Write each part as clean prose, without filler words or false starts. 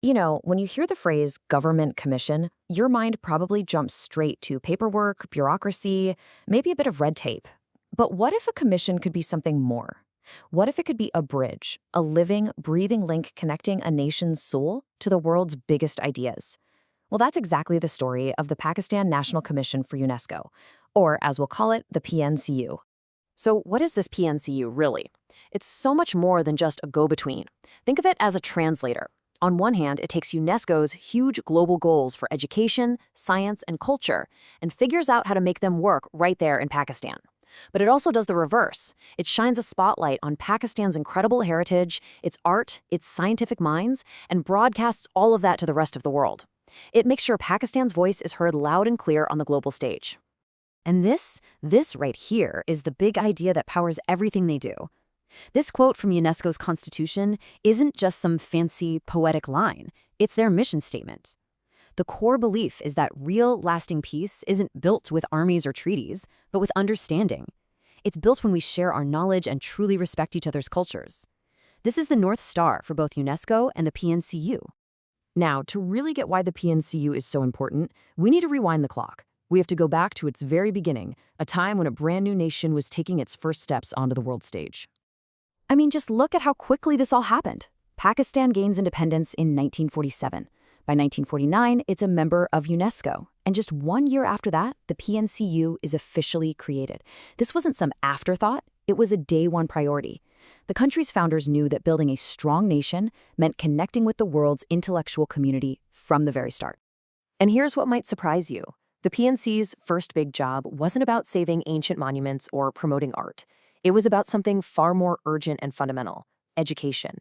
You know, when you hear the phrase government commission, your mind probably jumps straight to paperwork, bureaucracy, maybe a bit of red tape. But what if a commission could be something more? What if it could be a bridge, a living, breathing link connecting a nation's soul to the world's biggest ideas? Well, that's exactly the story of the Pakistan National Commission for UNESCO, or as we'll call it, the PNCU. So, what is this PNCU really? It's so much more than just a go between. Think of it as a translator. On one hand, it takes UNESCO's huge global goals for education, science, and culture and figures out how to make them work right there in Pakistan. But it also does the reverse. It shines a spotlight on Pakistan's incredible heritage, its art, its scientific minds, and broadcasts all of that to the rest of the world. It makes sure Pakistan's voice is heard loud and clear on the global stage. And this right here is the big idea that powers everything they do. This quote from UNESCO's constitution isn't just some fancy poetic line, it's their mission statement. The core belief is that real, lasting peace isn't built with armies or treaties, but with understanding. It's built when we share our knowledge and truly respect each other's cultures. This is the North Star for both UNESCO and the PNCU. Now, to really get why the PNCU is so important, we need to rewind the clock. We have to go back to its very beginning, a time when a brand new nation was taking its first steps onto the world stage. I mean, just look at how quickly this all happened. Pakistan gains independence in 1947. By 1949, it's a member of UNESCO. And just 1 year after that, the PNCU is officially created. This wasn't some afterthought, it was a day-one priority. The country's founders knew that building a strong nation meant connecting with the world's intellectual community from the very start. And here's what might surprise you. The PNC's first big job wasn't about saving ancient monuments or promoting art. It was about something far more urgent and fundamental: education.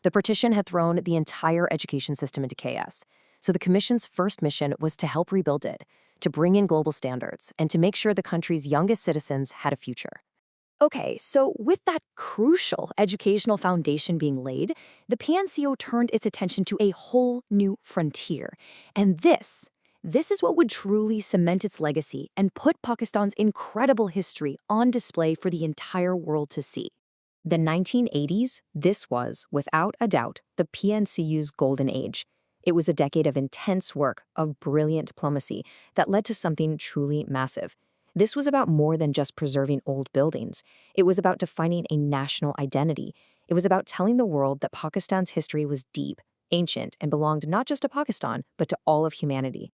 The partition had thrown the entire education system into chaos, so the Commission's first mission was to help rebuild it, to bring in global standards, and to make sure the country's youngest citizens had a future. Okay, so with that crucial educational foundation being laid, the PNCO turned its attention to a whole new frontier. And this is what would truly cement its legacy and put Pakistan's incredible history on display for the entire world to see. The 1980s, this was, without a doubt, the PNCU's golden age. It was a decade of intense work, of brilliant diplomacy, that led to something truly massive. This was about more than just preserving old buildings. It was about defining a national identity. It was about telling the world that Pakistan's history was deep, ancient, and belonged not just to Pakistan, but to all of humanity.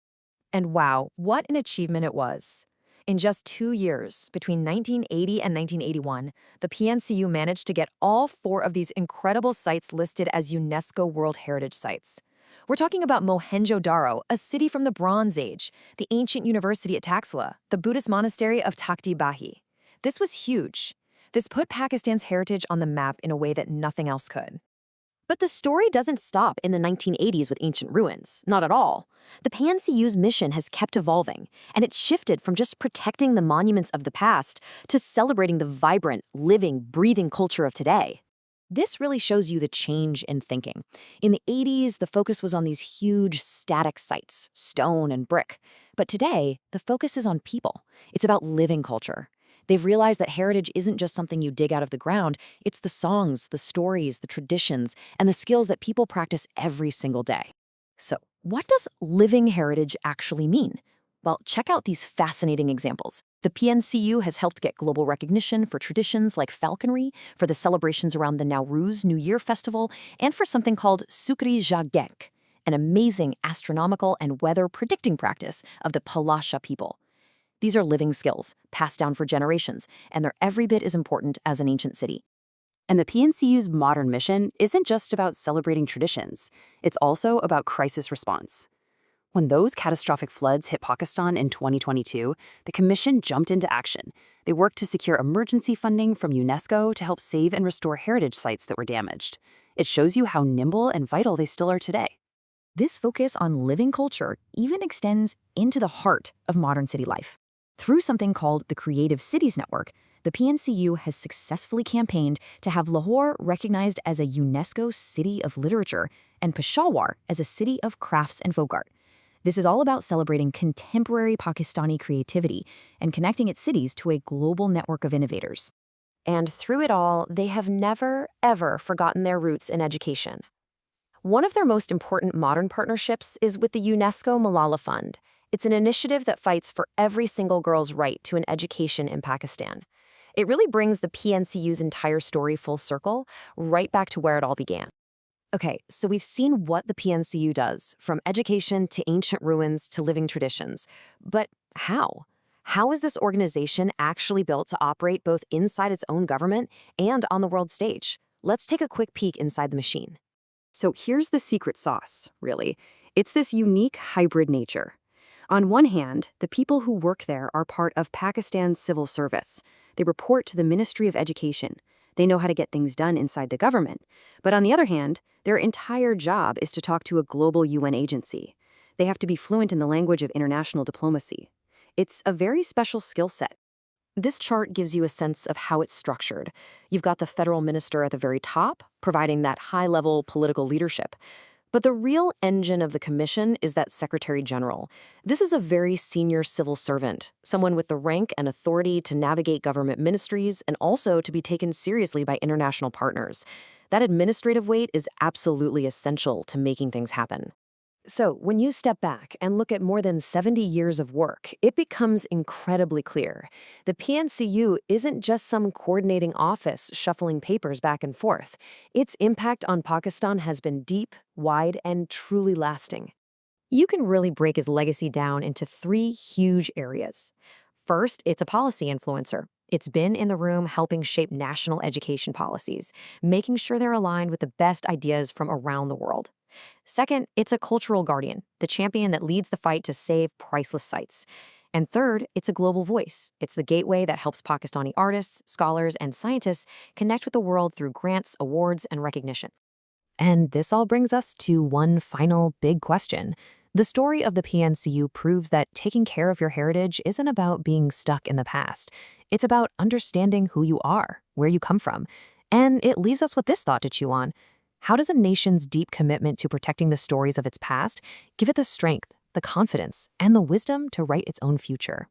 And wow, what an achievement it was. In just 2 years, between 1980 and 1981, the PNCU managed to get all 4 of these incredible sites listed as UNESCO World Heritage Sites. We're talking about Mohenjo-daro, a city from the Bronze Age, the ancient university at Taxila, the Buddhist monastery of Takhti Bahi. This was huge. This put Pakistan's heritage on the map in a way that nothing else could. But the story doesn't stop in the 1980s with ancient ruins, not at all. The PNCU's mission has kept evolving, and it's shifted from just protecting the monuments of the past to celebrating the vibrant, living, breathing culture of today. This really shows you the change in thinking. In the 80s, the focus was on these huge, static sites, stone and brick. But today, the focus is on people. It's about living culture. They've realized that heritage isn't just something you dig out of the ground, it's the songs, the stories, the traditions, and the skills that people practice every single day. So, what does living heritage actually mean? Well, check out these fascinating examples. The PNCU has helped get global recognition for traditions like falconry, for the celebrations around the Nowruz New Year Festival, and for something called Sukri Jagek, an amazing astronomical and weather predicting practice of the Palasha people. These are living skills, passed down for generations, and they're every bit as important as an ancient city. And the PNCU's modern mission isn't just about celebrating traditions, it's also about crisis response. When those catastrophic floods hit Pakistan in 2022, the Commission jumped into action. They worked to secure emergency funding from UNESCO to help save and restore heritage sites that were damaged. It shows you how nimble and vital they still are today. This focus on living culture even extends into the heart of modern city life. Through something called the Creative Cities Network, the PNCU has successfully campaigned to have Lahore recognized as a UNESCO City of Literature and Peshawar as a city of crafts and folk art. This is all about celebrating contemporary Pakistani creativity and connecting its cities to a global network of innovators. And through it all, they have never, ever forgotten their roots in education. One of their most important modern partnerships is with the UNESCO Malala Fund. It's an initiative that fights for every single girl's right to an education in Pakistan. It really brings the PNCU's entire story full circle, right back to where it all began. Okay, so we've seen what the PNCU does, from education to ancient ruins to living traditions. But how? How is this organization actually built to operate both inside its own government and on the world stage? Let's take a quick peek inside the machine. So here's the secret sauce, really. It's this unique hybrid nature. On one hand, the people who work there are part of Pakistan's civil service. They report to the Ministry of Education. They know how to get things done inside the government. But on the other hand, their entire job is to talk to a global UN agency. They have to be fluent in the language of international diplomacy. It's a very special skill set. This chart gives you a sense of how it's structured. You've got the federal minister at the very top, providing that high-level political leadership. But the real engine of the commission is that Secretary General. This is a very senior civil servant, someone with the rank and authority to navigate government ministries and also to be taken seriously by international partners. That administrative weight is absolutely essential to making things happen. So, when you step back and look at more than 70 years of work, it becomes incredibly clear. The PNCU isn't just some coordinating office shuffling papers back and forth. Its impact on Pakistan has been deep, wide, and truly lasting. You can really break his legacy down into three huge areas. First, it's a policy influencer. It's been in the room helping shape national education policies, making sure they're aligned with the best ideas from around the world. Second, it's a cultural guardian, the champion that leads the fight to save priceless sites. And third, it's a global voice. It's the gateway that helps Pakistani artists, scholars, and scientists connect with the world through grants, awards, and recognition. And this all brings us to one final big question. The story of the PNCU proves that taking care of your heritage isn't about being stuck in the past. It's about understanding who you are, where you come from. And it leaves us with this thought to chew on. How does a nation's deep commitment to protecting the stories of its past give it the strength, the confidence, and the wisdom to write its own future?